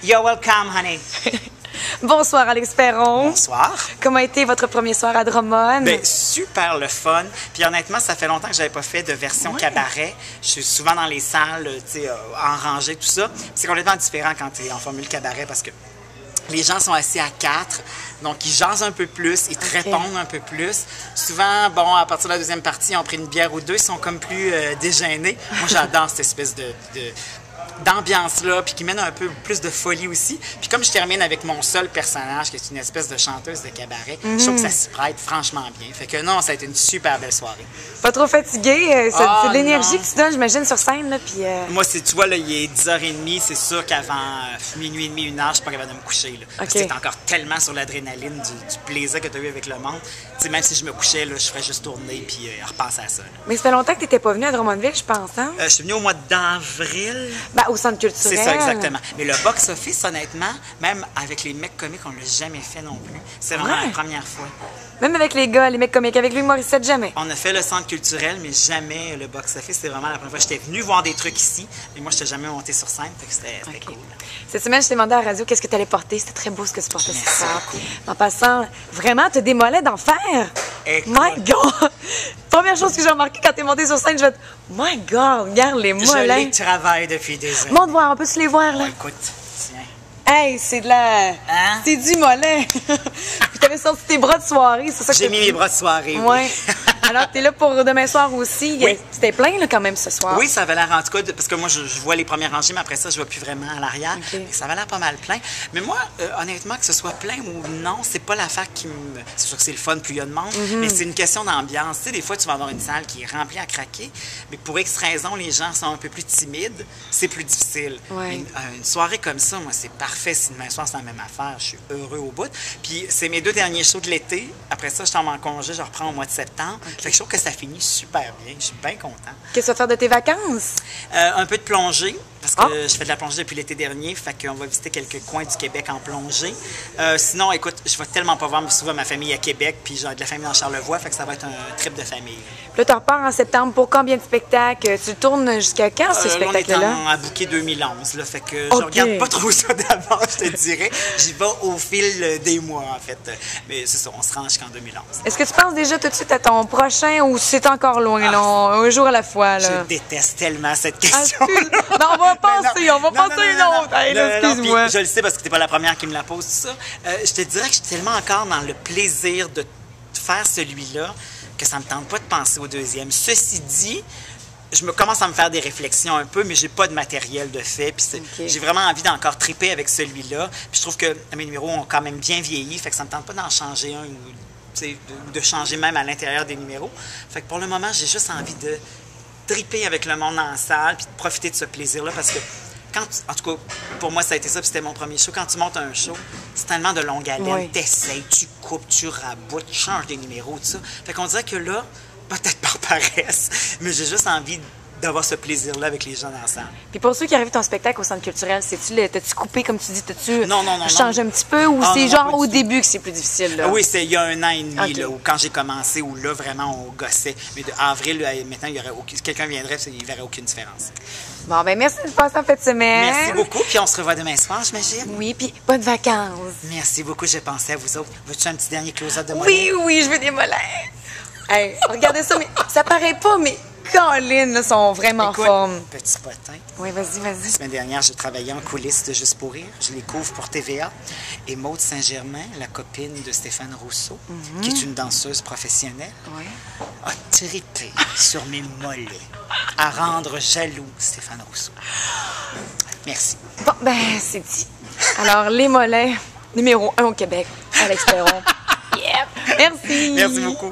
You're welcome, honey. Bonsoir, Alex Perron. Bonsoir. Comment a été votre premier soir à Drummond? Ben, super le fun. Puis honnêtement, ça fait longtemps que j'avais pas fait de version cabaret. Je suis souvent dans les salles, tu sais, en rangée, tout ça. C'est complètement différent quand tu es en formule cabaret parce que les gens sont assis à 4, donc ils jasent un peu plus, ils te répondent un peu plus. Souvent, bon, à partir de la deuxième partie, ils ont pris une bière ou deux, ils sont comme plus déjeunés. Moi, j'adore cette espèce d'ambiance-là, puis qui mène un peu plus de folie aussi. Puis comme je termine avec mon seul personnage, qui est une espèce de chanteuse de cabaret, je trouve que ça s'y prête franchement bien. Fait que non, ça a été une super belle soirée. Pas trop fatigué? C'est de l'énergie que tu donnes, j'imagine, sur scène, là, puis... Moi, tu vois, là, il est 10h30, c'est sûr qu'avant minuit et demi, 1h, je suis pas capable de me coucher, là. Parce que t'es encore tellement sur l'adrénaline du plaisir que tu as eu avec le monde. Tu sais, même si je me couchais, là, je ferais juste tourner puis repenser à ça, là. Mais ça fait longtemps que tu n'étais pas venu à Drummondville, je pense, hein? Je suis venu au mois d'avril. Ben, au Centre culturel. C'est ça, exactement. Mais le box-office, honnêtement, même avec les mecs comiques, on l'a jamais fait non plus. C'est vraiment la première fois. Même avec les gars, les mecs comiques, avec lui, Morissette, jamais. On a fait le Centre culturel, mais jamais le box-office. C'est vraiment la première fois. J'étais venu voir des trucs ici, mais moi, je n'étais jamais monté sur scène, fait que c'était cool. Cette semaine, je t'ai demandé à la radio qu'est-ce que tu allais porter. C'était très beau ce que tu portais ce soir. En passant, vraiment, tu as des mollets d'enfer. My God! Première chose que j'ai remarqué quand tu es monté sur scène, je vais te... My God, regarde les mollets. Je les travaille depuis des années. Montre voir, on peut se les voir, là. Écoute, tiens. Hey, c'est de la... Hein? C'est du mollet. Puis t'avais sorti tes bras de soirée, c'est ça que j'ai mis mes bras de soirée, oui. Alors, t'es là pour demain soir aussi. Oui. C'était plein, là, quand même, ce soir. Oui, ça avait l'air, en tout cas, parce que moi, je vois les premières rangées, mais après ça, je vois plus vraiment à l'arrière. Ça avait l'air pas mal plein. Mais moi, honnêtement, que ce soit plein ou non, c'est pas l'affaire qui me... C'est sûr que c'est le fun, plus il y a de monde, mais c'est une question d'ambiance. Tu sais, des fois, tu vas avoir une salle qui est remplie à craquer, mais pour X raison, les gens sont un peu plus timides, c'est plus difficile. Ouais. Une soirée comme ça, moi, c'est parfait. Si demain soir, c'est la même affaire, je suis heureux au bout. Puis c'est mes 2 derniers shows de l'été. Après ça, je tombe en congé, je reprends au mois de septembre. Fait que je trouve que ça finit super bien. Je suis bien content. Qu'est-ce que tu vas faire de tes vacances? Un peu de plongée, parce que je fais de la plongée depuis l'été dernier. Fait qu'on va visiter quelques coins du Québec en plongée. Sinon, écoute, je vais tellement pas voir souvent ma famille à Québec, puis j'ai de la famille dans Charlevoix. Fait que ça va être un trip de famille. Puis là, tu repars en septembre pour combien de spectacles? Tu tournes jusqu'à quand, ce spectacle-là? On est à booker 2011, là. Fait que je regarde pas trop ça d'avance, je te dirais. J'y vais au fil des mois, en fait. Mais c'est ça, on se rend jusqu'en 2011. Est-ce que tu penses déjà tout de suite à ton prochain ou c'est encore loin, là? Un jour à la fois, là? Je déteste tellement cette question. Non, on va passer, on va passer une autre. Hey, excuse-moi. Je le sais parce que t'es pas la première qui me la pose, tout ça. Je te dirais que je suis tellement encore dans le plaisir de faire celui-là que ça me tente pas de penser au deuxième. Ceci dit, je commence à me faire des réflexions un peu, mais j'ai pas de matériel de fait. Puis j'ai vraiment envie d'encore triper avec celui-là. Puis je trouve que mes numéros ont quand même bien vieilli, fait que ça me tente pas d'en changer un ou de changer même à l'intérieur des numéros. Fait que pour le moment, j'ai juste envie de triper avec le monde en salle puis de profiter de ce plaisir-là parce que en tout cas, pour moi, ça a été ça, puis c'était mon premier show. Quand tu montes un show, c'est tellement de longue haleine. T'essayes, tu coupes, tu raboutes, tu changes des numéros, tout ça. Fait qu'on dirait que là, peut-être par paresse, mais j'ai juste envie d'avoir ce plaisir-là avec les gens ensemble. Puis pour ceux qui arrivent à ton spectacle au Centre culturel, t'as-tu coupé, comme tu dis, t'as-tu changé un petit peu ou c'est genre au début que c'est plus difficile, là? Oui, c'est il y a 1 an et demi, là, où quand j'ai commencé, où là, vraiment, on gossait. Mais d'avril, maintenant, quelqu'un viendrait, il ne verrait aucune différence. Bon, ben merci de passer en fin de semaine. Merci beaucoup, puis on se revoit demain soir, j'imagine. Oui, puis bonnes vacances. Merci beaucoup, j'ai pensé à vous autres. Veux-tu un petit dernier close-up de moi? Oui, je veux des mollets. Hey, regardez ça, mais ça paraît pas, mais Colin, là, sont vraiment en forme. Petit potin. Oui, vas-y. La semaine dernière, j'ai travaillé en coulisses de Juste pour rire. Je les couvre pour TVA. Et Maude Saint-Germain, la copine de Stéphane Rousseau, qui est une danseuse professionnelle, a trippé sur mes mollets à rendre jaloux Stéphane Rousseau. Merci. Bon, ben, c'est dit. Alors, les mollets, numéro 1 au Québec, Alex Perron. Yep. Merci. Merci beaucoup.